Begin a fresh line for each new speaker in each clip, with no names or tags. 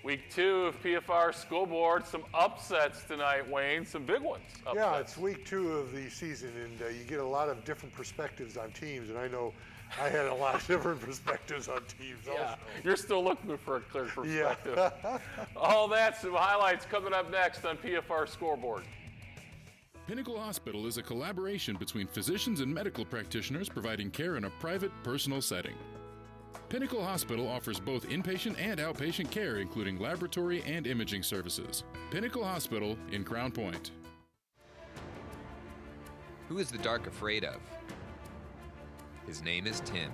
Week 2 of PFR Scoreboard. Some upsets tonight, Wayne. Some big ones. Upsets.
Yeah, it's week 2 of the season, and you get a lot of different perspectives on teams. And I know I had a lot of different perspectives on teams
yeah,
also.
You're still looking for a clear perspective.
Yeah.
All that, some highlights coming up next on PFR Scoreboard.
Pinnacle Hospital is a collaboration between physicians and medical practitioners providing care in a private, personal setting. Pinnacle Hospital offers both inpatient and outpatient care, including laboratory and imaging services. Pinnacle Hospital in Crown Point.
Who is the dark afraid of? His name is Tim.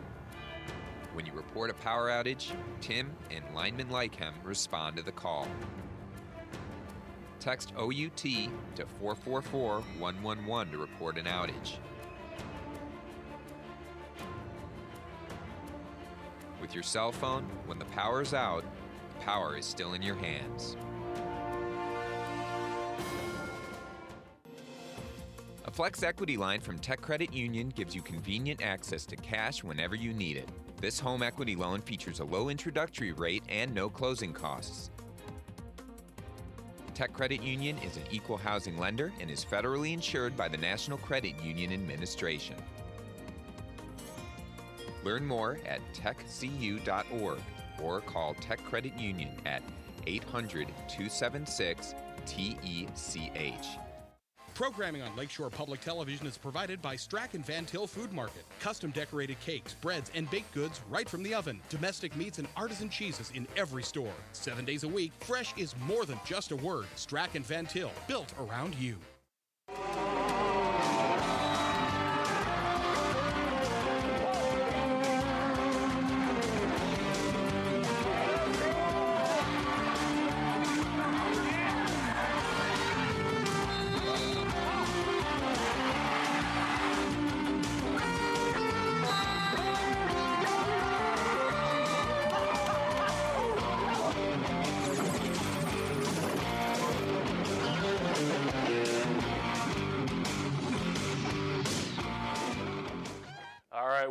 When you report a power outage, Tim and linemen like him respond to the call. Text OUT to 444-111 to report an outage. With your cell phone, when the power's out, the power is still in your hands. A Flex Equity line from Tech Credit Union gives you convenient access to cash whenever you need it. This home equity loan features a low introductory rate and no closing costs. Tech Credit Union is an equal housing lender and is federally insured by the National Credit Union Administration. Learn more at techcu.org or call Tech Credit Union at 800-276-TECH.
Programming on Lakeshore Public Television is provided by Strack & Van Til Food Market. Custom decorated cakes, breads, and baked goods right from the oven. Domestic meats and artisan cheeses in every store. 7 days a week, fresh is more than just a word. Strack & Van Til, built around you.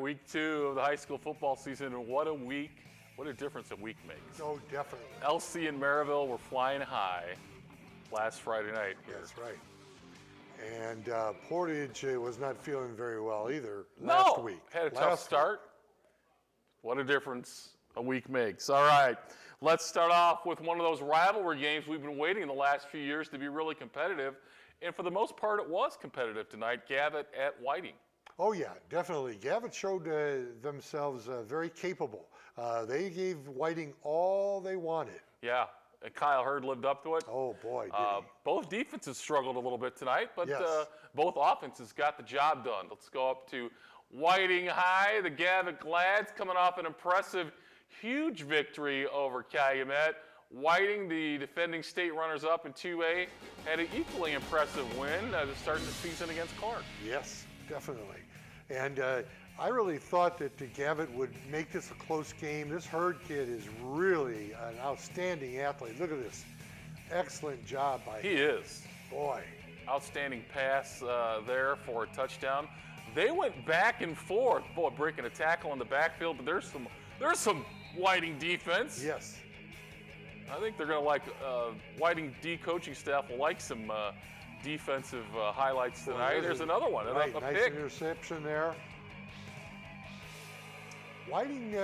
Week 2 of the high school football season, and what a week, what a difference a week makes.
Oh, definitely.
LC and Miravalle were flying high last Friday night here.
That's right. And Portage was not feeling very well either last week.
Had a tough start. What a difference a week makes. All right, let's start off with one of those rivalry games we've been waiting the last few years to be really competitive. And for the most part, it was competitive tonight. Gavotte at Whiting.
Oh, yeah, definitely. Gavotte showed themselves very capable. They gave Whiting all they wanted.
Yeah, and Kyle Hurd lived up to it.
Oh, boy, did he.
Both defenses struggled a little bit tonight, but
yes.
Both offenses got the job done. Let's go up to Whiting High. The Gavotte Glads coming off an impressive, huge victory over Calumet. Whiting, the defending state runners-up in 2A, had an equally impressive win to start the season against Clark.
Yes, definitely. And I really thought that Gavotte would make this a close game. This Hurd kid is really an outstanding athlete. Look at this. Excellent job by him.
He is.
Boy.
Outstanding pass there for a touchdown. They went back and forth. Boy, breaking a tackle in the backfield, but there's some Whiting defense.
Yes.
I think they're going to like, Whiting D coaching staff will like some defensive highlights tonight. There's another one,
right,
a
nice
pick.
Interception there. Whiting,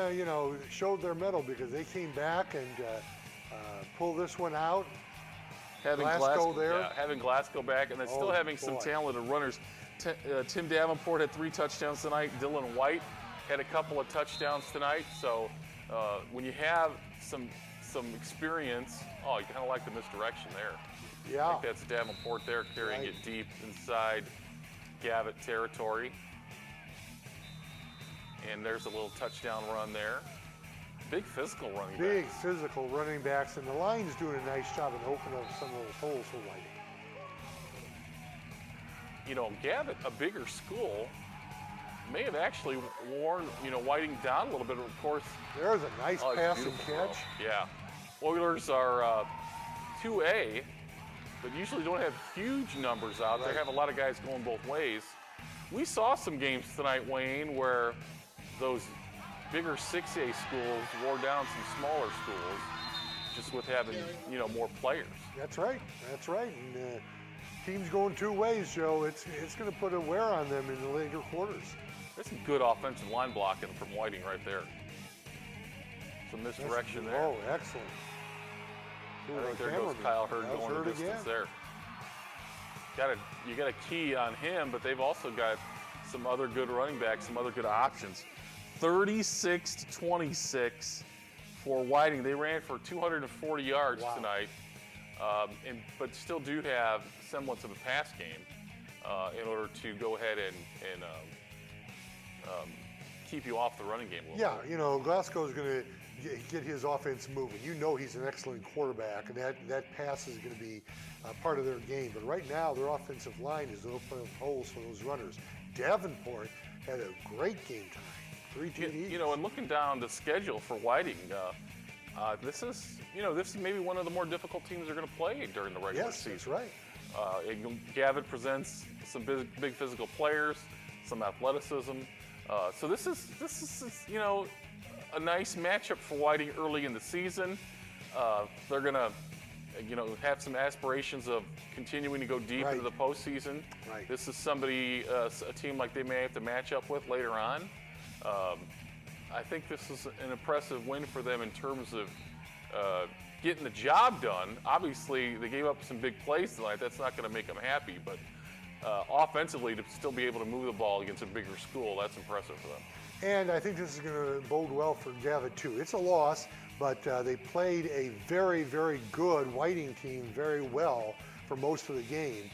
showed their mettle because they came back and pulled this one out.
Having
Glasgow there.
Yeah, having Glasgow back, and then still having some talented runners. Tim Davenport had 3 touchdowns tonight. Dylan White had a couple of touchdowns tonight. So when you have some experience, you kind of like the misdirection there.
Yeah.
I think that's Davenport there carrying it deep inside Gavotte territory. And there's a little touchdown run there. Big physical running backs.
Big physical running backs, and the line's doing a nice job in opening up some of those holes for Whiting.
Gavotte, a bigger school, may have actually worn, Whiting down a little bit. Of course,
there's a nice pass and catch.
Yeah. Oilers are 2A, but usually don't have huge numbers out there. Have a lot of guys going both ways. We saw some games tonight, Wayne, where those bigger 6A schools wore down some smaller schools. just with having, more players.
That's right. That's right. And teams going two ways, Joe. It's going to put a wear on them in the later quarters.
There's some good offensive line blocking from Whiting right there. Some misdirection there.
Oh, excellent.
I think there goes Kyle Hurd going the distance there. You got a key on him, but they've also got some other good running backs, some other good options. 36-26 for Whiting. They ran for 240 yards tonight, but still do have semblance of a pass game in order to go ahead and keep you off the running game a little bit.
Glasgow's going to get his offense moving. He's an excellent quarterback, and that pass is going to be part of their game. But right now, their offensive line is opening holes for those runners. Davenport had a great game tonight. 3 TDs.
And looking down the schedule for Whiting, this is maybe one of the more difficult teams they're going to play during the regular season.
Yes, that's right.
Gavotte presents some big physical players, some athleticism. So this is a nice matchup for Whiting early in the season. They're going to have some aspirations of continuing to go deep into the postseason.
Right.
This is a team like they may have to match up with later on. I think this is an impressive win for them in terms of getting the job done. Obviously, they gave up some big plays tonight. That's not going to make them happy, but offensively, to still be able to move the ball against a bigger school, that's impressive for them.
And I think this is going to bode well for Gavotte, too. It's a loss, but they played a very, very good Whiting team very well for most of the game.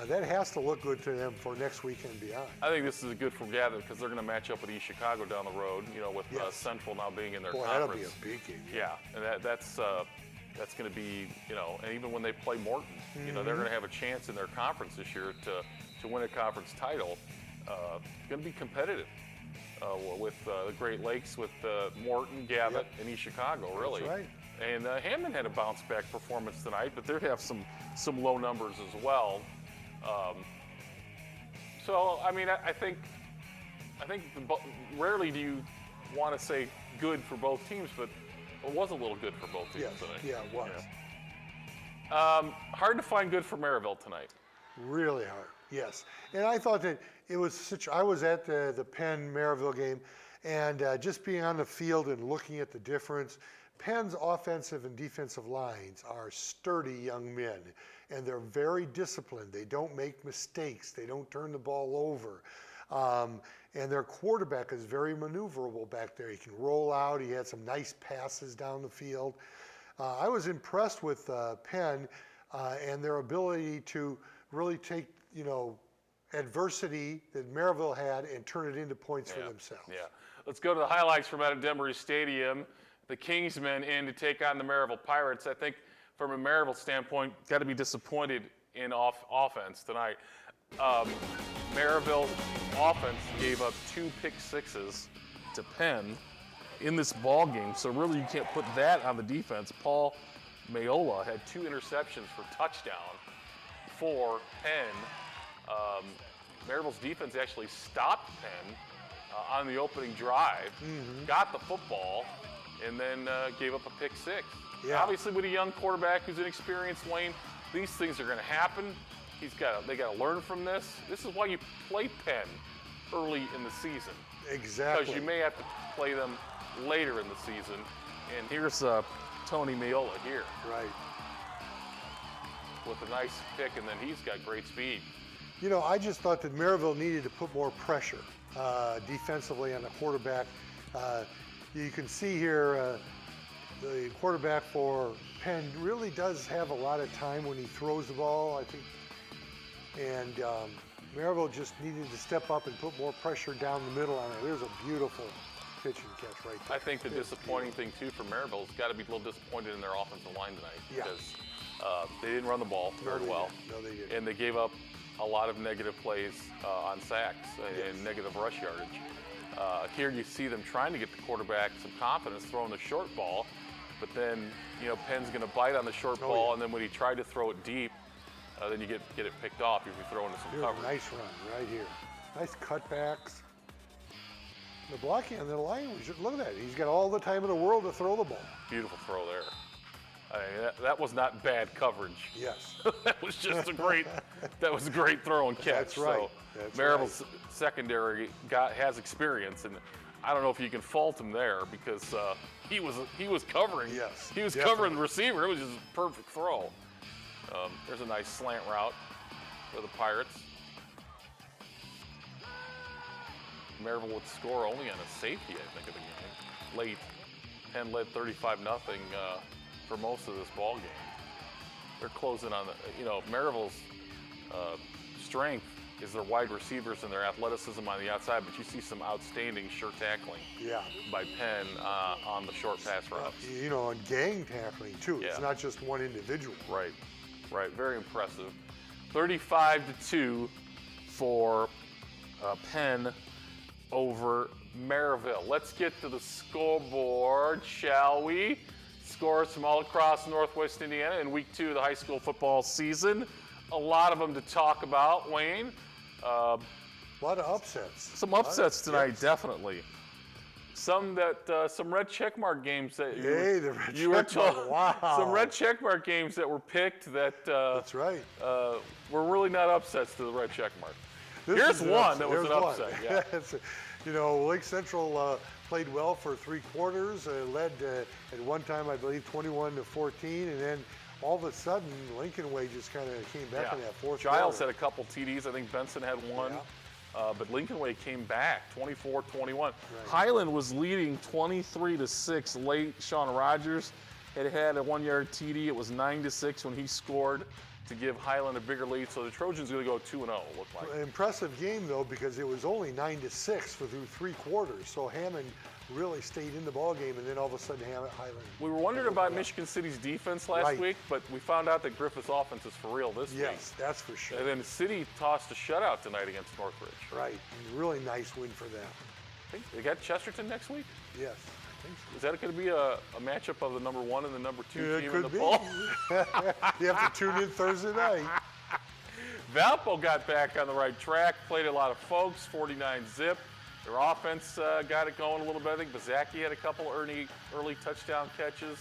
That has to look good to them for next week and beyond.
I think this is good for Gavotte because they're going to match up with East Chicago down the road, with Central now being in their conference.
That'll be a big game.
Yeah, and that's going to be, and even when they play Morton, they're going to have a chance in their conference this year to win a conference title. Going to be competitive. With the Great Lakes, with Morton, Gavotte, and East Chicago, really.
That's right.
And Hammond had a bounce-back performance tonight, but they have some low numbers as well. I think rarely do you want to say good for both teams, but it was a little good for both teams tonight.
Yeah, it was.
Yeah. Hard to find good for Miravalle tonight.
Really hard, yes. And I thought that it was I was at the Penn Miravalle game, and just being on the field and looking at the difference, Penn's offensive and defensive lines are sturdy young men, and they're very disciplined. They don't make mistakes. They don't turn the ball over. And their quarterback is very maneuverable back there. He can roll out. He had some nice passes down the field. I was impressed with Penn and their ability to really take, adversity that Miravalle had and turn it into points for themselves.
Yeah. Let's go to the highlights from out of Denbury Stadium. The Kingsmen in to take on the Miravalle Pirates. I think from a Miravalle standpoint, got to be disappointed in offense tonight. Miravalle offense gave up 2 pick-sixes to Penn in this ball game, so really you can't put that on the defense. Paul Mayola had 2 interceptions for touchdown for Penn. Miravalle's defense actually stopped Penn on the opening drive, got the football, and then gave up a pick-six.
Yeah.
Obviously, with a young quarterback who's inexperienced, Wayne, these things are going to happen. They got to learn from this. This is why you play Penn early in the season.
Exactly.
Because you may have to play them later in the season. And here's Tony Mayola here.
Right.
With a nice pick, and then he's got great speed.
I just thought that Miravalle needed to put more pressure defensively on the quarterback. You can see here the quarterback for Penn really does have a lot of time when he throws the ball, I think. And Miravalle just needed to step up and put more pressure down the middle on it. There's a beautiful pitch and catch right there.
I think the disappointing thing, too, for Miravalle has got to be a little disappointed in their offensive line tonight.
Yeah.
Because they didn't run the ball very well.
No, they didn't.
And they gave up a lot of negative plays on sacks and negative rush yardage. Here you see them trying to get the quarterback some confidence throwing the short ball, but then Penn's going to bite on the short ball, and then when he tried to throw it deep, then you get it picked off if you throw into some coverage.
Nice run right here. Nice cutbacks. The blocking on the line, look at that. He's got all the time in the world to throw the ball.
Beautiful throw there. That was not bad coverage.
Yes.
That was just a great throw and catch.
That's right.
So
That's
Mirabelle's secondary has experience, and I don't know if you can fault him there because he was covering.
Yes,
He was
definitely.
covering the receiver. It was just a perfect throw. There's a nice slant route for the Pirates. Miravalle would score only on a safety, I think, of the game. Late. Penn led 35-0 for most of this ball game. They're closing on Miravalle's strength is their wide receivers and their athleticism on the outside, but you see some outstanding sure tackling by Penn on the short pass routes.
And gang tackling too. It's
Yeah.
not just one individual.
Right. Very impressive. 35-2 for Penn over Miravalle. Let's get to the scoreboard, shall we? Scores from all across Northwest Indiana in week 2 of the high school football season. A lot of them to talk about, Wayne.
A lot of upsets.
Some upsets tonight,
Yes.
definitely. Some red checkmark games that
The red
you were
checkmark,
told.
wow.
Some red checkmark games that were picked that
That's right.
were really not upsets to the red checkmark.
This
Here's
is an
one
upset.
that was
Here's
an
one.
upset. Yeah.
Lake Central played well for 3 quarters, led at one time, I believe, 21-14, and then all of a sudden, Lincoln Way just kind of came back in that fourth
Giles
quarter.
had a couple TDs. I think Benson had one.
Yeah.
But Lincoln Way came back 24-21. Highland was leading 23-6 late. Sean Rogers had a 1-yard TD. It was 9-6 when he scored to give Highland a bigger lead. So the Trojans going to go 2-0, it looked like.
Impressive game, though, because it was only 9-6 through 3 quarters. So Hammond really stayed in the ball game, and then all of a sudden Highland.
We were wondering about Michigan City's defense last
Right.
week, but we found out that Griffith's offense is for real this week.
Yes, that's for sure.
And then City tossed a shutout tonight against Northridge.
Right. And really nice win for them.
I think they got Chesterton next week.
Yes, I think so.
Is that going to be a matchup of the number 1 and the number 2
Yeah, it
team in
could
the
be.
poll?
You have to tune in Thursday night.
Valpo got back on the right track, played a lot of folks, 49-zip. Their offense got it going a little bit. I think Bazaki had a couple early touchdown catches.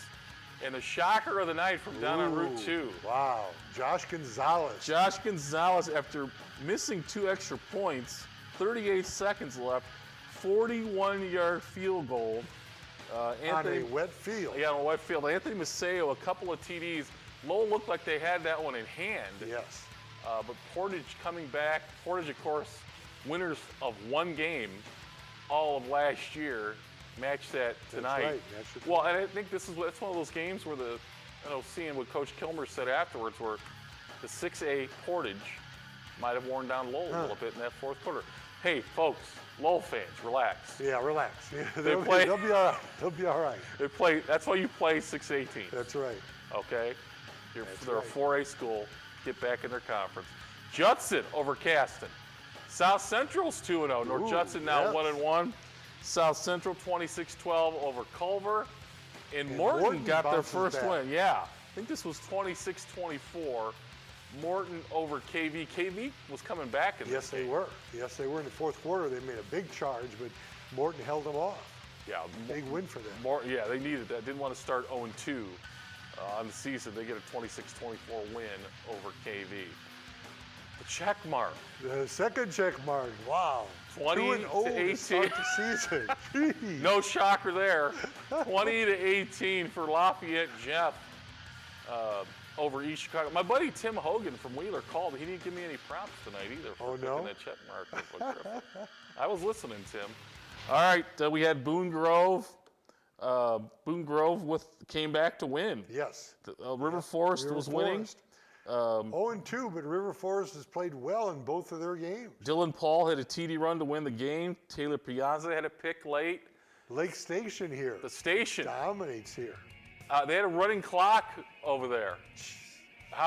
And the shocker of the night from down on Route 2.
Wow. Josh Gonzalez.
Josh Gonzalez, after missing 2 extra points, 38 seconds left, 41-yard field goal.
On a wet field.
Yeah, on a wet field. Anthony Maceo, a couple of TDs. Lowell looked like they had that one in hand.
Yes.
But Portage coming back. Portage, of course, winners of 1 game all of last year, matched that tonight.
That's right. That should be-
Well, and I think that's one of those games where seeing what Coach Kilmer said afterwards, where the 6A Portage might have worn down Lowell a little bit in that fourth quarter. Hey, folks, Lowell fans, relax.
Yeah, relax. Yeah,
They'll
be all right. They'll be all right.
That's why you play 6A teams.
That's right.
Okay? They're
right.
a 4A school. Get back in their conference. Judson over Caston. South Central's 2-0. North
Ooh,
Judson now
yes.
1-1. South Central 26-12 over Culver. And Morton got their
bounces
first
back.
win. Yeah. I think this was 26-24. Morton over KV. KV was coming back in
Yes,
this
they
game.
were. Yes, they were in the fourth quarter. They made a big charge, but Morton held them off.
Yeah.
Big win for them.
They needed that. Didn't want to start 0-2 on the season. They get a 26-24 win over KV. The Checkmark.
The second check mark. Wow.
20-18.
to start the season. Jeez.
No shocker there. 20-18 for Lafayette Jeff over East Chicago. My buddy Tim Hogan from Wheeler called. He didn't give me any props tonight either for picking that check mark. I was listening, Tim. All right, we had Boone Grove. Boone Grove came back to win.
Yes.
River Forest
River
was winning.
Forest. 0-2, but River Forest has played well in both of their games.
Dylan Paul had a TD run to win the game. Taylor Piazza had a pick late.
Lake Station here
The station.
dominates here.
They had a running clock over there.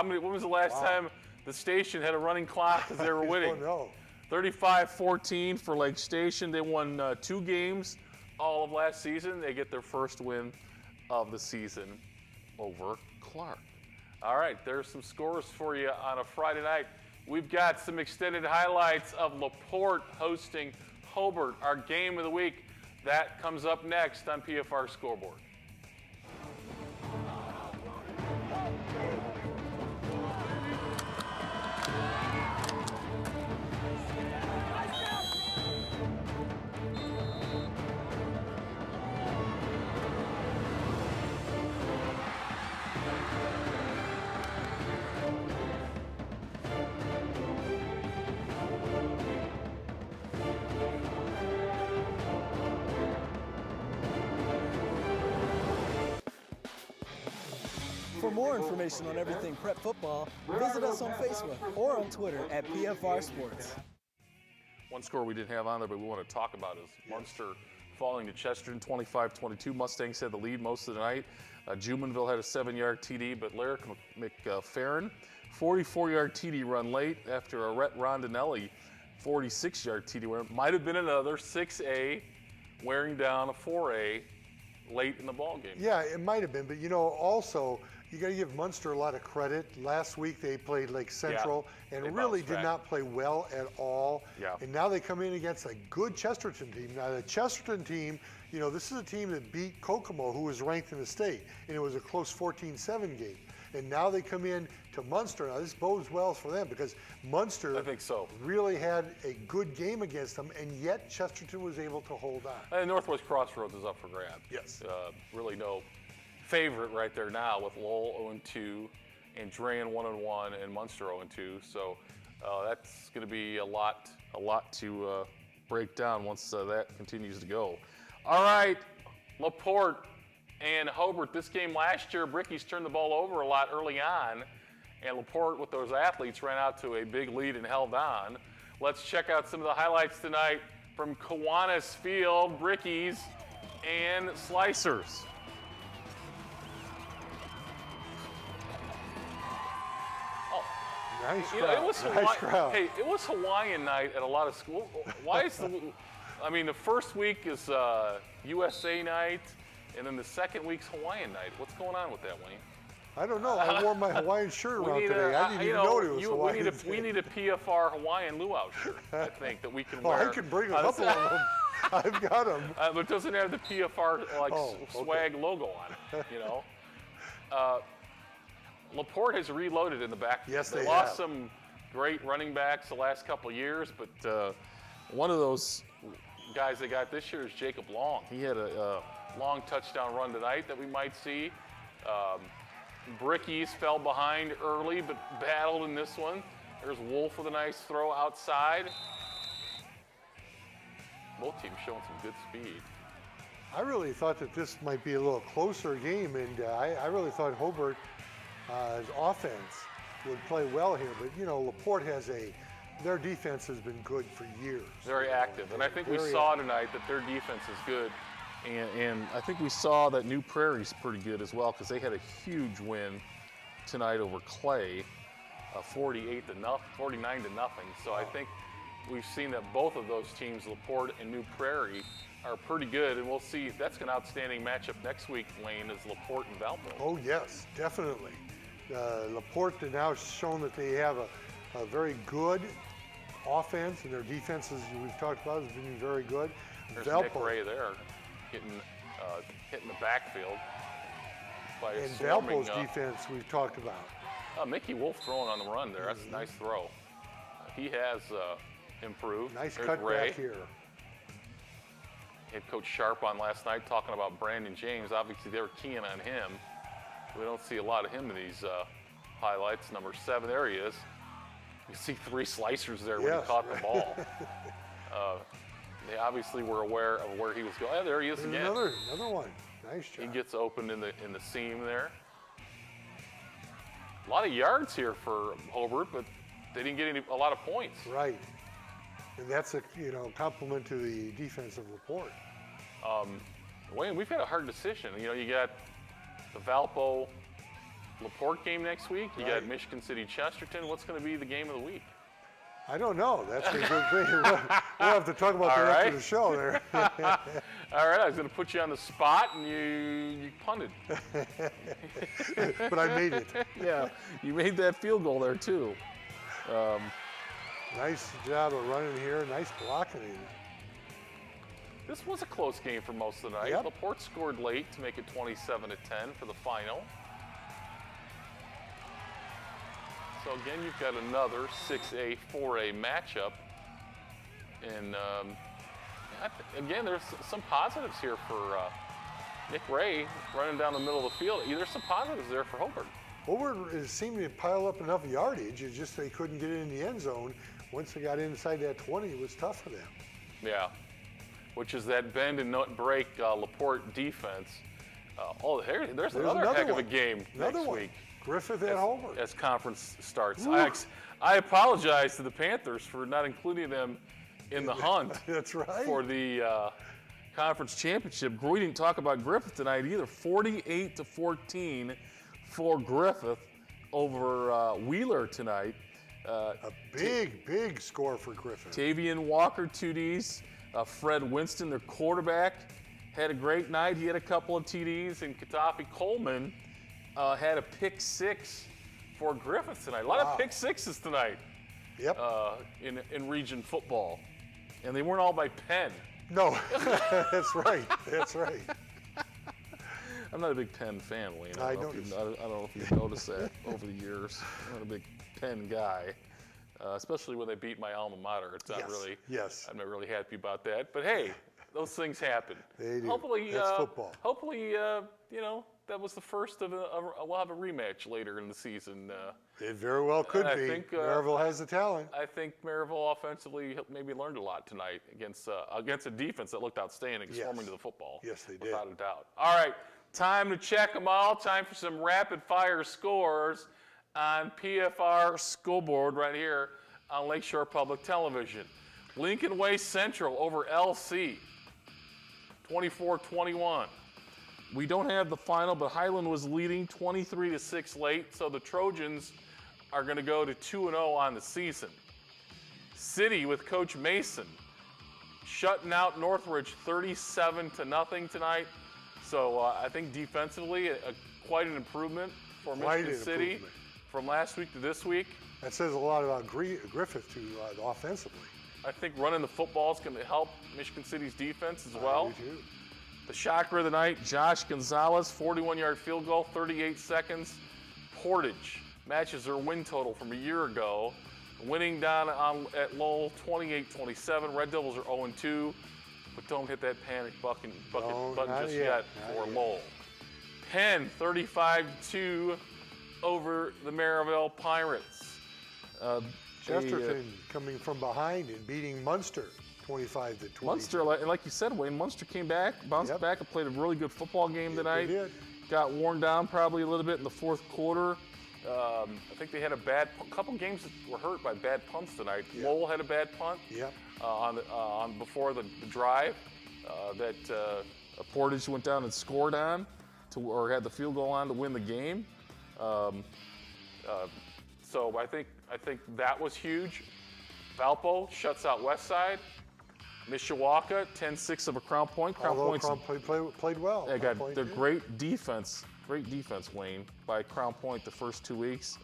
When was the last time the station had a running clock because they were winning?
Oh, no.
35-14 for Lake Station. They won 2 games all of last season. They get their first win of the season over Clark. All right, there's some scores for you on a Friday night. We've got some extended highlights of LaPorte hosting Hobart, our game of the week. That comes up next on PFR Scoreboard.
For more information on everything Prep football, visit us on Facebook or on Twitter at PFR Sports.
One score we didn't have on there, but we want to talk about is Munster falling to Chesterton 25-22. Mustangs had the lead most of the night. Jumonville had a 7-yard TD, but Lyric McFerrin, 44-yard TD run late after a Rhett Rondinelli 46-yard TD run. Might have been another 6A wearing down a 4A late in the ball game.
Yeah, it might have been, but also you got to give Munster a lot of credit. Last week they played Lake Central and really did not play well at all.
Yeah.
And now they come in against a good Chesterton team. Now the Chesterton team, this is a team that beat Kokomo, who was ranked in the state, and it was a close 14-7 game. And now they come in to Munster. Now this bodes well for them because Munster
I think so.
really had a good game against them, and yet Chesterton was able to hold on.
And Northwest Crossroads is up for grabs.
Yes.
Really no favorite right there now with Lowell 0-2 and Drain 1-1 and Munster 0-2. So that's going to be a lot to break down once that continues to go. All right, LaPorte and Hobart. This game last year, Bricky's turned the ball over a lot early on, and LaPorte with those athletes ran out to a big lead and held on. Let's check out some of the highlights tonight from Kiwanis Field, Brickies and Slicers.
Nice
It was
nice crowd.
Hey, it was Hawaiian night at a lot of schools. Why is the first week is USA night, and then the second week's Hawaiian night. What's going on with that, Wayne?
I don't know. I wore my Hawaiian shirt around today. I didn't even know it was Hawaiian.
We need a PFR Hawaiian luau shirt, I think, that we can wear.
I can bring a couple of them. I've got them.
But it doesn't have the PFR swag logo on it, LaPorte has reloaded in the back.
Yes,
they
they
lost
have.
some great running backs the last couple of years, but one of those guys they got this year is Jacob Long. He had a long touchdown run tonight that we might see. Brickies fell behind early, but battled in this one. There's Wolf with a nice throw outside. Both teams showing some good speed.
I really thought that this might be a little closer game, and I really thought Hobart offense would play well here, but LaPorte their defense has been good for years.
Very active, and I think we saw tonight that their defense is good, and I think we saw that New Prairie's pretty good as well because they had a huge win tonight over Clay, 49-0. So I think we've seen that both of those teams, LaPorte and New Prairie, are pretty good, and we'll see. That's an outstanding matchup next week, Wayne, is LaPorte and Valpo.
Oh yes, definitely. LaPorte has now shown that they have a very good offense, and their defense, as we've talked about, has been very good.
There's
Valpo,
Nick Ray there, hitting the backfield.
And Valpo's defense we've talked about.
Mickey Wolf throwing on the run there. That's a nice throw. He has improved.
Nice
There's
cut
Ray.
back here.
Head Coach Sharp on last night talking about Brandon James. Obviously, they were keying on him. We don't see a lot of him in these highlights. Number 7, there he is. You see 3 slicers there when he caught the ball. They obviously were aware of where he was going. Oh, there he is again.
Another one. Nice job.
He gets open in the seam there. A lot of yards here for Hobart, but they didn't get a lot of points.
Right. And that's a compliment to the defense of LaPorte.
Wayne, we've had a hard decision. You got the Valpo LaPorte game next week. You got Michigan City Chesterton. What's going to be the game of the week?
I don't know. That's a good thing. We'll have to talk about that after the show there.
All right, I was going to put you on the spot, and you punted.
But I made it.
Yeah, you made that field goal there, too.
Nice job of running here. Nice blocking.
This was a close game for most of the night.
Yep.
LaPorte scored late to make it 27-10 for the final. So again, you've got another 6A, 4A matchup. And again, there's some positives here for Nick Ray running down the middle of the field. There's some positives there for Hobart.
Hobart seemed to pile up enough yardage. It's just they couldn't get it in the end zone. Once they got inside that 20, it was tough for them.
Yeah, which is that bend and break LaPorte defense. There's another heck of a game
Another
next
one.
week
Griffith at Homer.
as conference starts. I apologize to the Panthers for not including them in the hunt
That's right.
for the conference championship. We didn't talk about Griffith tonight either. 48-14 for Griffith over Wheeler tonight.
A big score for Griffith.
Tavian Walker, 2Ds. Fred Winston, their quarterback, had a great night. He had a couple of TDs. And Katafi Coleman had a pick six for Griffith tonight. A lot of pick sixes tonight
Yep.
in region football. And they weren't all by Penn.
No, that's right. That's right.
I'm not a big Penn fan, Wayne.
I
don't
noticed.
I don't know if you've noticed that over the years. I'm not a big Penn guy, especially when they beat my alma mater. It's not really.
Yes.
I'm not really happy about that. But hey, those things happen.
They do.
Hopefully,
That's football.
Hopefully, that was the first of we'll have a rematch later in the season.
It very well could
I
be.
think,
Maryville has the talent.
I think Miravalle offensively maybe learned a lot tonight against a defense that looked outstanding,
Yes.
swarming to the football.
Yes, they did.
Without a doubt. All right, time to check them all. Time for some rapid-fire scores on PFR Scoreboard right here on Lakeshore Public Television. Lincoln Way Central over LC, 24-21. We don't have the final, but Highland was leading 23-6 late, so the Trojans are going to go to 2-0 on the season. City with Coach Mason shutting out Northridge 37-0 tonight. So I think defensively, quite an improvement for Michigan City from last week to this week.
That says a lot about Griffith too, offensively.
I think running the football is going to help Michigan City's defense as well.
I do too.
The shocker of the night, Josh Gonzalez, 41-yard field goal, 38 seconds. Portage matches their win total from a year ago, winning down at Lowell 28-27. Red Devils are 0-2, but don't hit that panic button just yet for Lowell. Penn 35-2 over the Miravalle Pirates.
Chesterton coming from behind and beating Munster 25-20.
Munster, like you said, Wayne, Munster came back, bounced back, and played a really good football game tonight.
They did.
Got worn down probably a little bit in the fourth quarter. I think they had a couple games that were hurt by bad punts tonight.
Yep.
Lowell had a bad punt on before the drive that Portage went down and scored on, or had the field goal on to win the game. So I think that was huge. Valpo shuts out Westside. Mishawaka 10-6 of a Crown Point. Crown Point's
played well.
they got the great defense, Wayne, by Crown Point the first 2 weeks.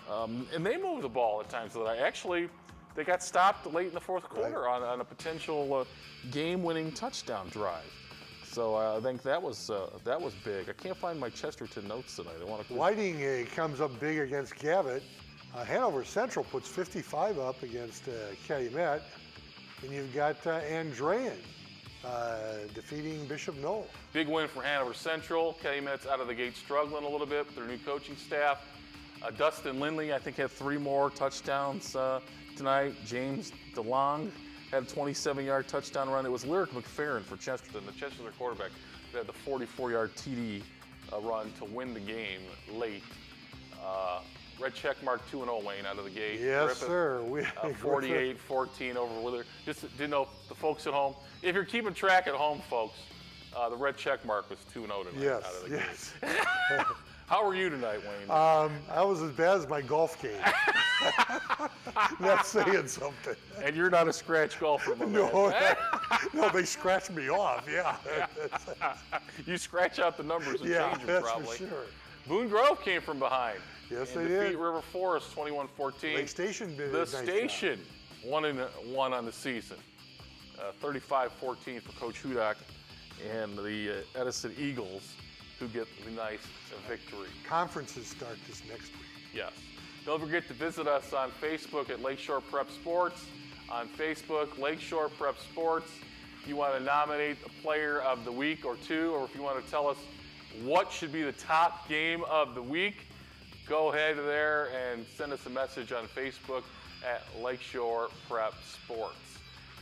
And they moved the ball at times. They got stopped late in the fourth quarter on a potential game-winning touchdown drive. So I think that was big. I can't find my Chesterton notes tonight.
Whiting comes up big against Gavotte. Hanover Central puts 55 up against Calumet. And you've got Andrean defeating Bishop Knoll.
Big win for Hanover Central. Calumet's out of the gate struggling a little bit with their new coaching staff. Dustin Lindley, I think, had 3 more touchdowns tonight. James DeLong had a 27-yard touchdown run. It was Lyric McFerrin for Chesterton, the Chesterton quarterback, that had the 44-yard TD run to win the game late. Red Checkmark 2-0, Wayne, out of the gate.
Yes,
Griffith,
sir.
48-14 over Wheeler. Just didn't know the folks at home. If you're keeping track at home, folks, the Red Checkmark was 2-0 tonight
Yes,
out of the
yes.
gate. How were you tonight, Wayne?
I was as bad as my golf game. That's saying something.
And you're not a scratch golfer, my man.
No, they scratched me off, yeah.
You scratch out the numbers and
Yeah,
change them,
that's
probably.
for sure.
Boone Grove came from behind.
Yes,
and
they
defeat
did.
River Forest 21-14.
Lake Station did a
The
nice job.
Station 1-1 on the season. 35-14 for Coach Hudak and the Edison Eagles, who get the nice victory.
Conferences start this next week.
Yes. Don't forget to visit us on Facebook at Lakeshore Prep Sports. On Facebook, Lakeshore Prep Sports. If you want to nominate a player of the week or two, or if you want to tell us what should be the top game of the week, go ahead there and send us a message on Facebook at Lakeshore Prep Sports.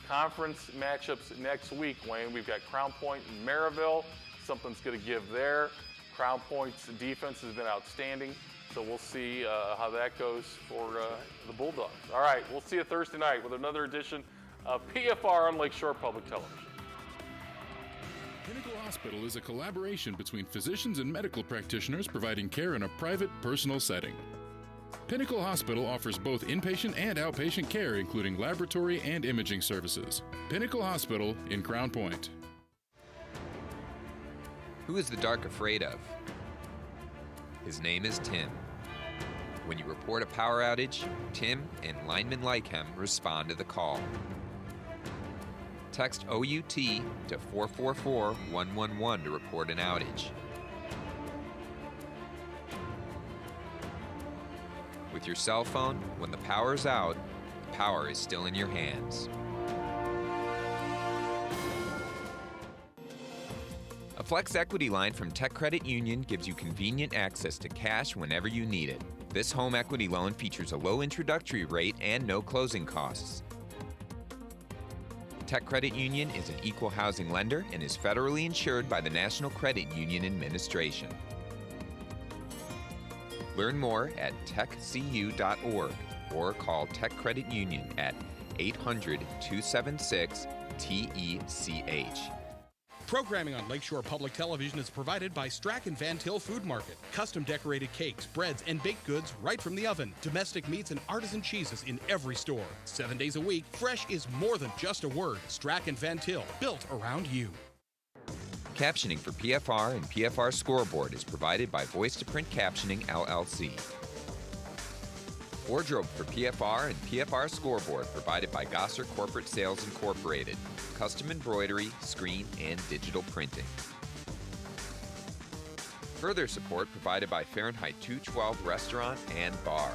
Conference matchups next week, Wayne. We've got Crown Point and Maryville. Something's going to give there. Crown Point's defense has been outstanding, so we'll see how that goes for the Bulldogs. All right, we'll see you Thursday night with another edition of PFR on Lakeshore Public Television.
Pinnacle Hospital is a collaboration between physicians and medical practitioners providing care in a private, personal setting. Pinnacle Hospital offers both inpatient and outpatient care, including laboratory and imaging services. Pinnacle Hospital in Crown Point.
Who is the dark afraid of? His name is Tim. When you report a power outage, Tim and linemen like him respond to the call. Text OUT to 444-111 to report an outage. With your cell phone, when the power is out, the power is still in your hands. A Flex Equity line from Tech Credit Union gives you convenient access to cash whenever you need it. This home equity loan features a low introductory rate and no closing costs. Tech Credit Union is an equal housing lender and is federally insured by the National Credit Union Administration. Learn more at techcu.org or call Tech Credit Union at 800-276-TECH.
Programming on Lakeshore Public Television is provided by Strack & Van Til Food Market. Custom decorated cakes, breads, and baked goods right from the oven. Domestic meats and artisan cheeses in every store. 7 days a week, fresh is more than just a word. Strack & Van Til, built around you.
Captioning for PFR and PFR Scoreboard is provided by Voice to Print Captioning, LLC. Wardrobe for PFR and PFR Scoreboard provided by Gosser Corporate Sales Incorporated. Custom embroidery, screen, and digital printing. Further support provided by Fahrenheit 212 Restaurant and Bar.